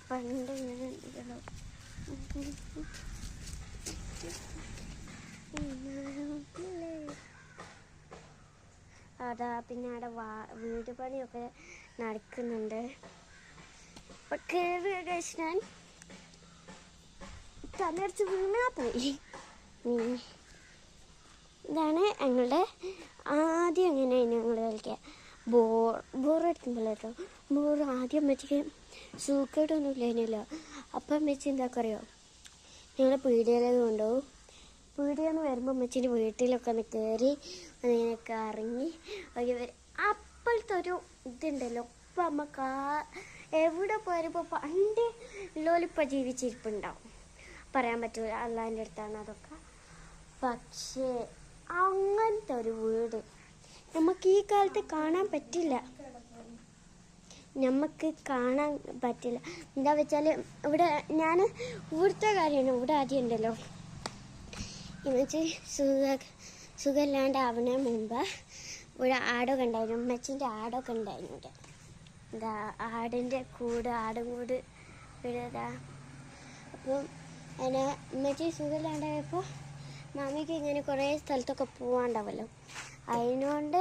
പണ്ട് ഇങ്ങനെ ഉണ്ടല്ലോ. അതാ പിന്നെ അവിടെ വീട് പണിയൊക്കെ നടക്കുന്നുണ്ട്. അപ്പൊ കേറിയ ഞാൻ തലടിച്ച് വീണാ പോയി. ഇതാണ് ഞങ്ങളുടെ ആദ്യം എങ്ങനെയാണ് ഞങ്ങൾ കളിക്കുക. ബോറടിക്കുമ്പോൾ കേട്ടോ. ആദ്യം അമ്മച്ചിക്ക് സൂക്കേടൊന്നും ഇല്ലല്ലോ. അപ്പം അമ്മച്ചി എന്താക്കറിയോ, ഞങ്ങൾ പീടികയിലേക്ക് കൊണ്ടുപോകും. പീടികയെന്ന് വരുമ്പോൾ അമ്മച്ചിൻ്റെ വീട്ടിലൊക്കെ ഒന്ന് കയറി അതിനൊക്കെ ഇറങ്ങി അപ്പോഴത്തെ ഒരു ഇതുണ്ടല്ലോ. ഇപ്പം നമുക്ക് എവിടെ പോയപ്പോൾ പണ്ട് ഉള്ളോലിപ്പോൾ ജീവിച്ചിരിപ്പുണ്ടാവും, പറയാൻ പറ്റൂല, അള്ളാൻ്റെ അടുത്താണ് അതൊക്കെ. പക്ഷേ അങ്ങനത്തെ ഒരു വീട് നമുക്ക് ഈ കാലത്ത് കാണാൻ പറ്റില്ല. എന്താ വെച്ചാൽ ഇവിടെ ഞാൻ ഇവിടുത്തെ കാര്യമാണ്. ഇവിടെ ആദ്യം ഉണ്ടല്ലോ, എന്നുവെച്ച് സുഖമില്ലാണ്ടാവുന്നതിന് മുമ്പ് ഇവിടെ ആടൊക്കെ ഉണ്ടായിരുന്നു. ഉമ്മച്ചിൻ്റെ ആടൊക്കെ ഉണ്ടായിരുന്നു. ഇവിടെ എന്താ ആടും കൂട് ഇവിടെതാ. അപ്പം അതിനെ ഉമ്മച്ചി സുഖമില്ലാണ്ടായപ്പോൾ മാമിക്ക് ഇങ്ങനെ കുറേ സ്ഥലത്തൊക്കെ പോകാണ്ടാവല്ലോ. അതിനുകൊണ്ട്